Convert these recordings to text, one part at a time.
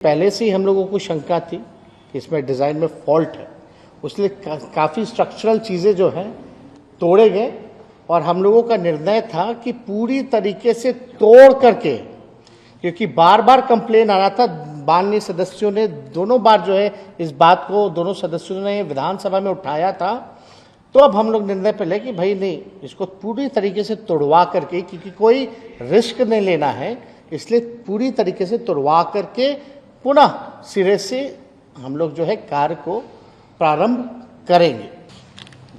पहले से ही हम लोगों को शंका थी कि इसमें डिज़ाइन में फॉल्ट है, उसलिए काफ़ी स्ट्रक्चरल चीज़ें जो हैं तोड़े गए और हम लोगों का निर्णय था कि पूरी तरीके से तोड़ करके, क्योंकि बार बार कंप्लेन आ रहा था, माननीय सदस्यों ने दोनों बार जो है इस बात को दोनों सदस्यों ने विधानसभा में उठाया था। तो अब हम लोग निर्णय पे ले कि भाई नहीं, इसको पूरी तरीके से तोड़वा करके, क्योंकि कोई रिस्क नहीं लेना है, इसलिए पूरी तरीके से तोड़वा करके पुनः सिरे से हम लोग जो है कार्य को प्रारंभ करेंगे।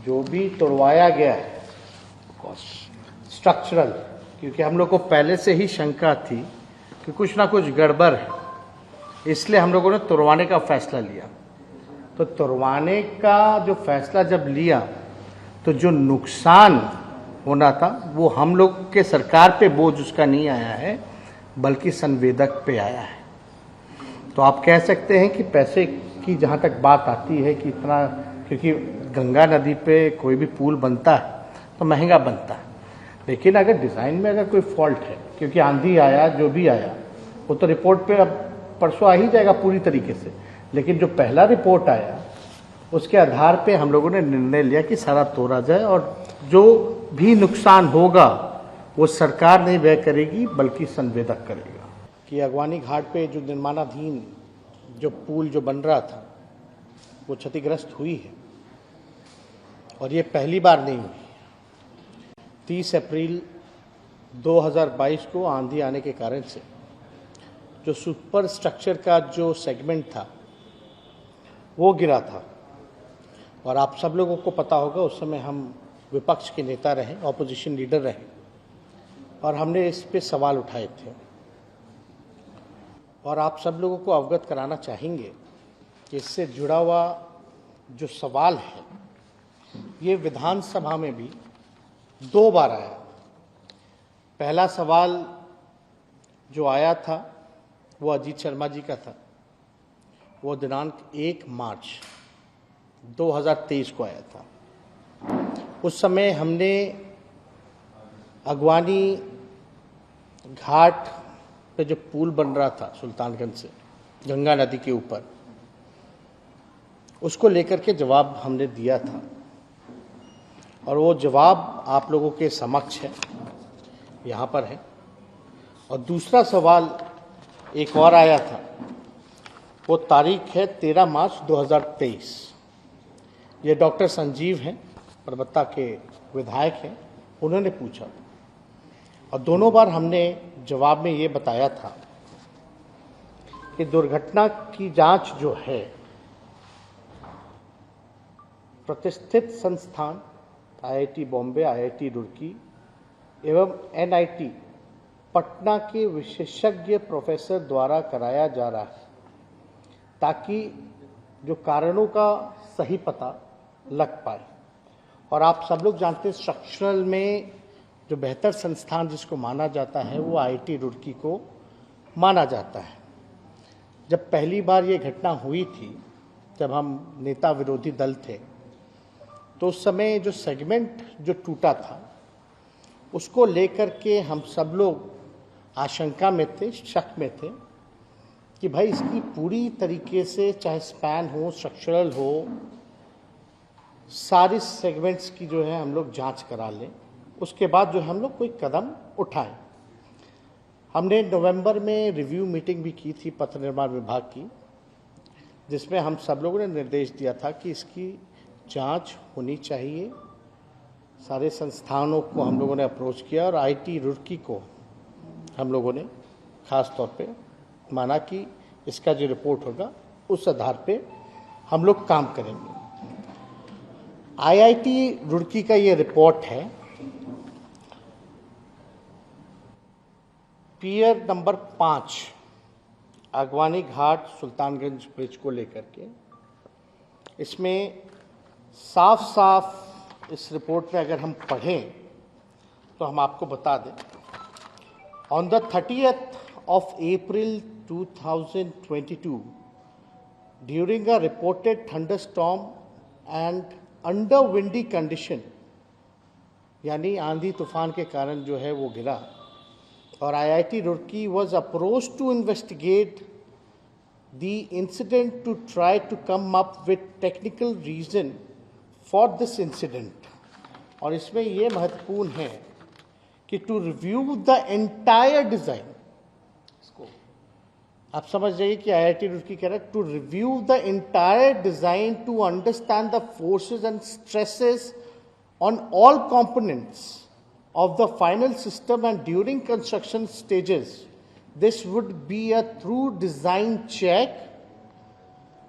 जो भी तोड़वाया गया है स्ट्रक्चरल, क्योंकि हम लोग को पहले से ही शंका थी कि कुछ ना कुछ गड़बड़ है, इसलिए हम लोगों ने तोड़वाने का फैसला लिया। तो तोड़वाने का जो फैसला जब लिया तो जो नुकसान होना था वो हम लोग के सरकार पे बोझ उसका नहीं आया है, बल्कि संवेदक पे आया है। तो आप कह सकते हैं कि पैसे की जहाँ तक बात आती है कि इतना, क्योंकि गंगा नदी पे कोई भी पुल बनता है तो महंगा बनता है, लेकिन अगर डिज़ाइन में अगर कोई फॉल्ट है, क्योंकि आंधी आया जो भी आया वो तो रिपोर्ट पे अब परसों आ ही जाएगा पूरी तरीके से, लेकिन जो पहला रिपोर्ट आया उसके आधार पे हम लोगों ने निर्णय लिया कि सारा तोड़ा जाए और जो भी नुकसान होगा वो सरकार नहीं व्यय करेगी बल्कि संवेदक करेगा। कि अगवानी घाट पे जो निर्माणाधीन जो पुल जो बन रहा था वो क्षतिग्रस्त हुई है और ये पहली बार नहीं हुई। 30 अप्रैल 2022 को आंधी आने के कारण से जो सुपर स्ट्रक्चर का जो सेगमेंट था वो गिरा था और आप सब लोगों को पता होगा उस समय हम विपक्ष के नेता रहे, ऑपोजिशन लीडर रहे और हमने इस पे सवाल उठाए थे। और आप सब लोगों को अवगत कराना चाहेंगे कि इससे जुड़ा हुआ जो सवाल है ये विधानसभा में भी 2 बार आया। पहला सवाल जो आया था वो अजीत शर्मा जी का था, वो दिनांक 1 मार्च 2023 को आया था। उस समय हमने अगवानी घाट पे जो पुल बन रहा था सुल्तानगंज से गंगा नदी के ऊपर, उसको लेकर के जवाब हमने दिया था और वो जवाब आप लोगों के समक्ष है, यहाँ पर है। और दूसरा सवाल एक और आया था, वो तारीख है 13 मार्च 2023। ये डॉक्टर संजीव हैं, परबत्ता के विधायक हैं, उन्होंने पूछा और दोनों बार हमने जवाब में ये बताया था कि दुर्घटना की जांच जो है प्रतिष्ठित संस्थान आईआईटी बॉम्बे, आईआईटी रुड़की एवं एनआईटी पटना के विशेषज्ञ प्रोफेसर द्वारा कराया जा रहा है, ताकि जो कारणों का सही पता लग पाए। और आप सब लोग जानते हैं स्ट्रक्चरल में जो बेहतर संस्थान जिसको माना जाता है वो आईआईटी रुड़की को माना जाता है। जब पहली बार ये घटना हुई थी, जब हम नेता विरोधी दल थे, तो उस समय जो सेगमेंट जो टूटा था उसको लेकर के हम सब लोग आशंका में थे, शक में थे कि भाई इसकी पूरी तरीके से चाहे स्पैन हो, स्ट्रक्चरल हो, सारी सेगमेंट्स की जो है हम लोग जांच करा लें, उसके बाद जो हम लोग कोई कदम उठाएं। हमने नवंबर में रिव्यू मीटिंग भी की थी पथ निर्माण विभाग की, जिसमें हम सब लोगों ने निर्देश दिया था कि इसकी जांच होनी चाहिए। सारे संस्थानों को हम लोगों ने अप्रोच किया और आईआईटी रुड़की को हम लोगों ने खास तौर पे माना कि इसका जो रिपोर्ट होगा उस आधार पे हम लोग काम करेंगे। आईआईटी रुड़की का ये रिपोर्ट है, पियर नंबर 5 अगवानी घाट सुल्तानगंज ब्रिज को लेकर के। इसमें साफ साफ इस रिपोर्ट में अगर हम पढ़ें तो हम आपको बता दें, on the 30th of April 2022 during a reported thunderstorm and under windy condition, यानी आंधी तूफान के कारण जो है वो गिरा और IIT Roorkee was approached to investigate the incident to try to come up with technical reason for this incident. और इसमें ये महत्वपूर्ण है कि to review the entire design, आप समझ जाइए कि IIT रुड़की कह रहा है to review the entire design to understand the forces and stresses on all components of the final system and during construction stages. This would be a true design check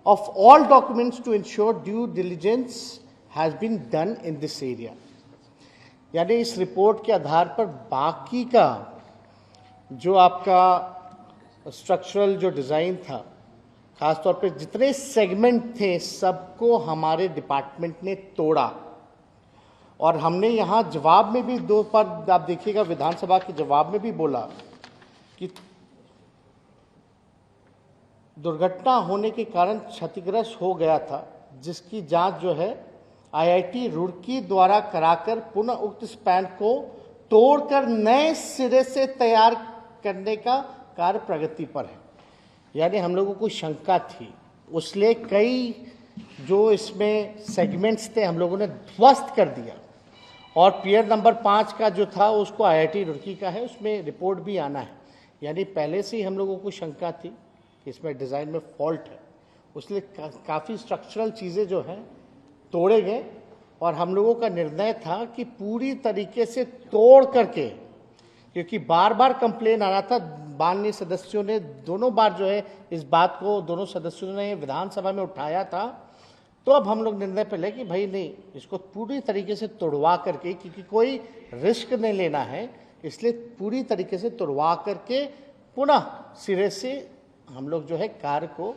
of all documents to ensure due diligence has been done in this area. यानी इस report के आधार पर बाकी का जो आपका structural जो design था, खासतौर पे जितने सेगमेंट थे सबको हमारे डिपार्टमेंट ने तोड़ा। और हमने यहाँ जवाब में भी दो पर आप देखिएगा विधानसभा के जवाब में भी बोला कि दुर्घटना होने के कारण क्षतिग्रस्त हो गया था, जिसकी जांच जो है IIT रुड़की द्वारा कराकर पुनः उक्त स्पैन को तोड़कर नए सिरे से तैयार करने का कार्य प्रगति पर है। यानी हम लोगों को शंका थी, उसलिए कई जो इसमें सेगमेंट्स थे हम लोगों ने ध्वस्त कर दिया। और पियर नंबर 5 का जो था उसको IIT रुड़की का है, उसमें रिपोर्ट भी आना है। यानी पहले से ही हम लोगों को शंका थी कि इसमें डिज़ाइन में फॉल्ट है, उसलिए काफ़ी स्ट्रक्चरल चीज़ें जो हैं तोड़े गए। और हम लोगों का निर्णय था कि पूरी तरीके से तोड़ करके, क्योंकि बार बार कंप्लेन आ रहा था, माननीय सदस्यों ने दोनों बार जो है इस बात को दोनों सदस्यों ने विधानसभा में उठाया था, तो अब हम लोग निर्णय पे ले कि भाई नहीं, इसको पूरी तरीके से तोड़वा करके, क्योंकि कोई रिस्क नहीं लेना है, इसलिए पूरी तरीके से तोड़वा करके पुनः सिरे से हम लोग जो है कार्य को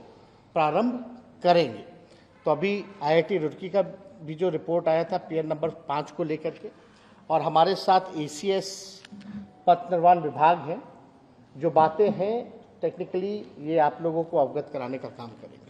प्रारंभ करेंगे। तो अभी IIT रुड़की का भी जो रिपोर्ट आया था पियर नंबर 5 को लेकर के, और हमारे साथ ACS पथ निर्माण विभाग है, जो बातें हैं टेक्निकली ये आप लोगों को अवगत कराने का काम करेंगे।